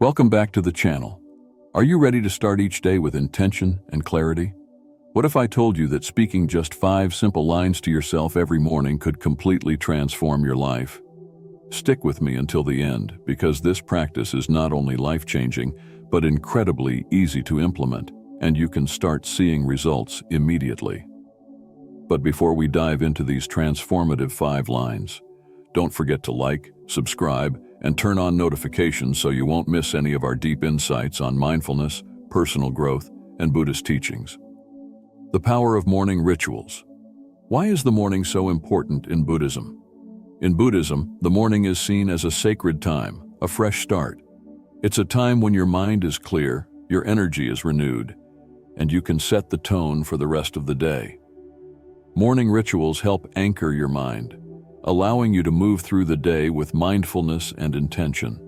Welcome back to the channel. Are you ready to start each day with intention and clarity? What if I told you that speaking just 5 simple lines to yourself every morning could completely transform your life? Stick with me until the end, because this practice is not only life-changing, but incredibly easy to implement, and you can start seeing results immediately. But before we dive into these transformative 5 lines, don't forget to like, subscribe, and turn on notifications so you won't miss any of our deep insights on mindfulness, personal growth, and Buddhist teachings. The power of morning rituals. Why is the morning so important in Buddhism? In Buddhism, the morning is seen as a sacred time, a fresh start. It's a time when your mind is clear, your energy is renewed, and you can set the tone for the rest of the day. Morning rituals help anchor your mind, allowing you to move through the day with mindfulness and intention.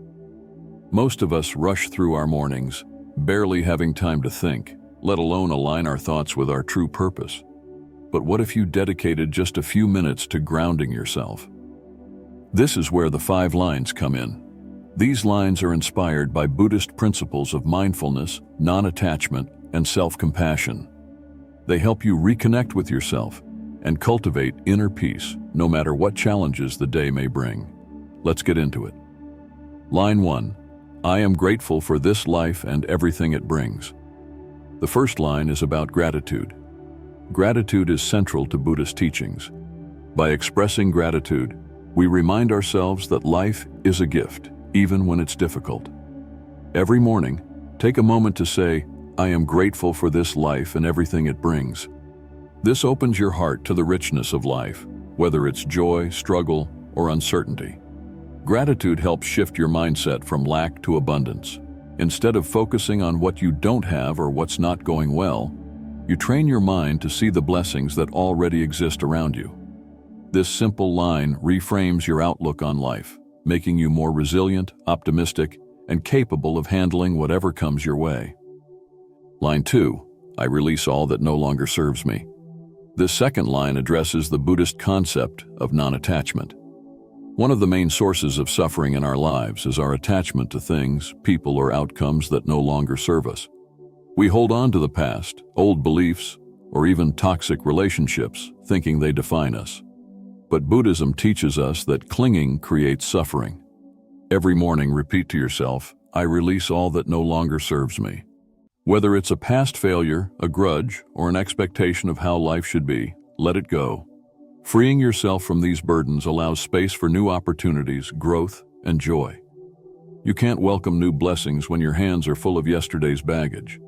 Most of us rush through our mornings, barely having time to think, let alone align our thoughts with our true purpose. But what if you dedicated just a few minutes to grounding yourself? This is where the 5 lines come in. These lines are inspired by Buddhist principles of mindfulness, non-attachment, and self-compassion. They help you reconnect with yourself and cultivate inner peace, no matter what challenges the day may bring. Let's get into it. Line 1. I am grateful for this life and everything it brings. The first line is about gratitude. Gratitude is central to Buddhist teachings. By expressing gratitude, we remind ourselves that life is a gift, even when it's difficult. Every morning, take a moment to say, I am grateful for this life and everything it brings. This opens your heart to the richness of life, whether it's joy, struggle, or uncertainty. Gratitude helps shift your mindset from lack to abundance. Instead of focusing on what you don't have or what's not going well, you train your mind to see the blessings that already exist around you. This simple line reframes your outlook on life, making you more resilient, optimistic, and capable of handling whatever comes your way. Line 2. I release all that no longer serves me. This second line addresses the Buddhist concept of non-attachment. One of the main sources of suffering in our lives is our attachment to things, people, or outcomes that no longer serve us. We hold on to the past, old beliefs, or even toxic relationships, thinking they define us. But Buddhism teaches us that clinging creates suffering. Every morning, repeat to yourself, I release all that no longer serves me. Whether it's a past failure, a grudge, or an expectation of how life should be, let it go. Freeing yourself from these burdens allows space for new opportunities, growth, and joy. You can't welcome new blessings when your hands are full of yesterday's baggage.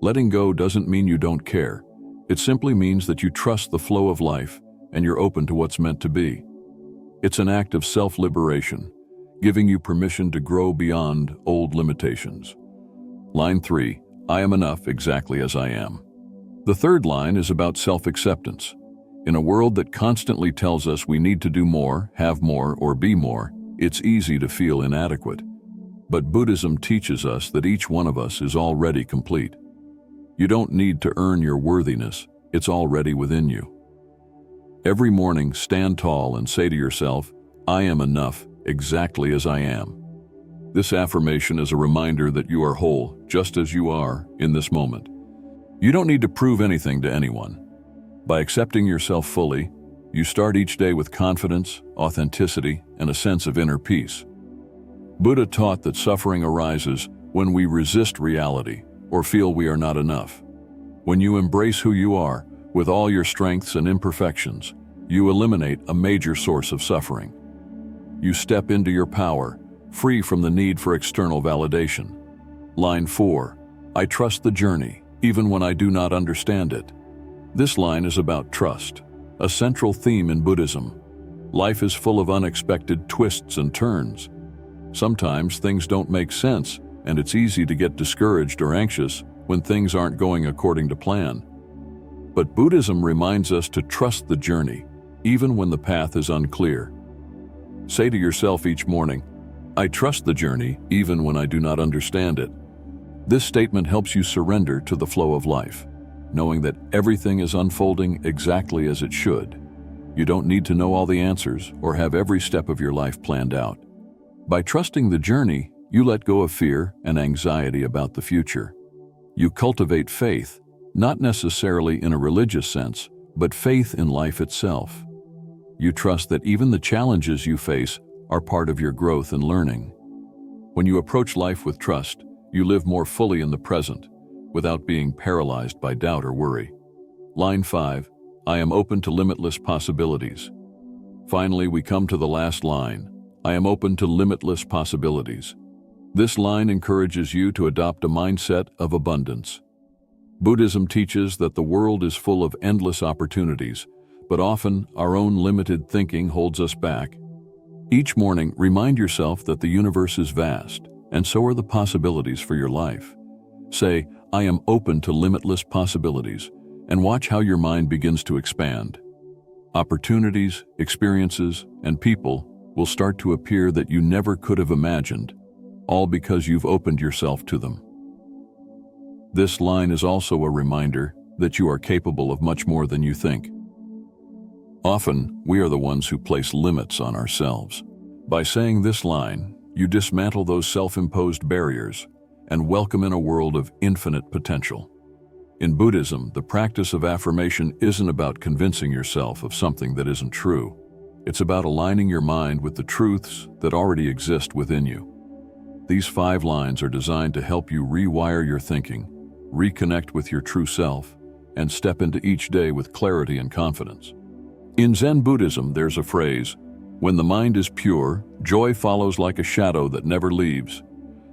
Letting go doesn't mean you don't care. It simply means that you trust the flow of life and you're open to what's meant to be. It's an act of self-liberation, giving you permission to grow beyond old limitations. Line 3. I am enough exactly as I am. The third line is about self-acceptance. In a world that constantly tells us we need to do more, have more, or be more, it's easy to feel inadequate. But Buddhism teaches us that each one of us is already complete. You don't need to earn your worthiness, it's already within you. Every morning, stand tall and say to yourself, I am enough exactly as I am. This affirmation is a reminder that you are whole, just as you are in this moment. You don't need to prove anything to anyone. By accepting yourself fully, you start each day with confidence, authenticity, and a sense of inner peace. Buddha taught that suffering arises when we resist reality or feel we are not enough. When you embrace who you are, with all your strengths and imperfections, you eliminate a major source of suffering. You step into your power, free from the need for external validation. Line 4. I trust the journey, even when I do not understand it. This line is about trust, a central theme in Buddhism. Life is full of unexpected twists and turns. Sometimes things don't make sense, and it's easy to get discouraged or anxious when things aren't going according to plan. But Buddhism reminds us to trust the journey, even when the path is unclear. Say to yourself each morning, I trust the journey even when I do not understand it. This statement helps you surrender to the flow of life, knowing that everything is unfolding exactly as it should. You don't need to know all the answers or have every step of your life planned out. By trusting the journey, You let go of fear and anxiety about the future. You cultivate faith, not necessarily in a religious sense, but faith in life itself. You trust that even the challenges you face are part of your growth and learning. When you approach life with trust, you live more fully in the present, without being paralyzed by doubt or worry. Line 5, I am open to limitless possibilities. Finally, we come to the last line, I am open to limitless possibilities. This line encourages you to adopt a mindset of abundance. Buddhism teaches that the world is full of endless opportunities, but often our own limited thinking holds us back. Each morning, remind yourself that the universe is vast, and so are the possibilities for your life. Say, I am open to limitless possibilities, and watch how your mind begins to expand. Opportunities, experiences, and people will start to appear that you never could have imagined, all because you've opened yourself to them. This line is also a reminder that you are capable of much more than you think. Often, we are the ones who place limits on ourselves. By saying this line, you dismantle those self-imposed barriers and welcome in a world of infinite potential. In Buddhism, the practice of affirmation isn't about convincing yourself of something that isn't true. It's about aligning your mind with the truths that already exist within you. These 5 lines are designed to help you rewire your thinking, reconnect with your true self, and step into each day with clarity and confidence. In Zen Buddhism, there's a phrase, when the mind is pure, joy follows like a shadow that never leaves.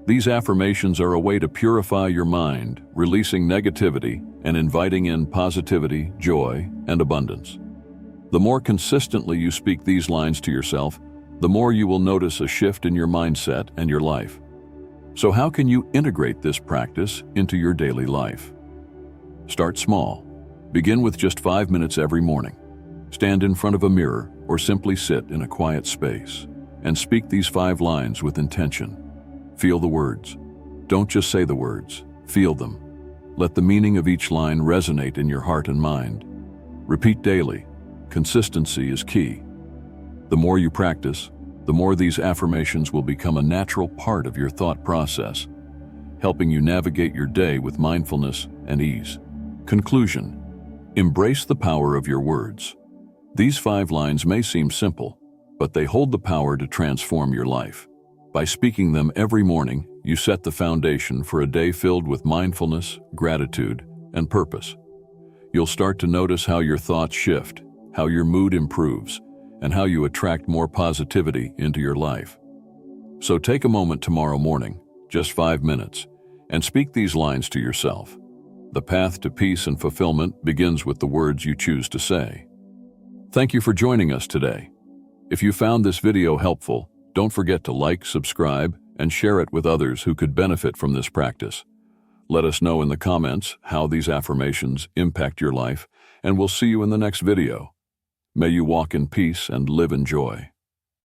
These affirmations are a way to purify your mind, releasing negativity and inviting in positivity, joy, and abundance. The more consistently you speak these lines to yourself, the more you will notice a shift in your mindset and your life. So how can you integrate this practice into your daily life? Start small. Begin with just 5 minutes every morning. Stand in front of a mirror or simply sit in a quiet space and speak these 5 lines with intention. Feel the words. Don't just say the words, feel them. Let the meaning of each line resonate in your heart and mind. Repeat daily. Consistency is key. The more you practice, the more these affirmations will become a natural part of your thought process, helping you navigate your day with mindfulness and ease. Conclusion: embrace the power of your words. These 5 lines may seem simple, but they hold the power to transform your life. By speaking them every morning, you set the foundation for a day filled with mindfulness, gratitude, and purpose. You'll start to notice how your thoughts shift, how your mood improves, and how you attract more positivity into your life. So take a moment tomorrow morning, just 5 minutes, and speak these lines to yourself. The path to peace and fulfillment begins with the words you choose to say. Thank you for joining us today. If you found this video helpful, don't forget to like, subscribe, and share it with others who could benefit from this practice. Let us know in the comments how these affirmations impact your life, and we'll see you in the next video. May you walk in peace and live in joy.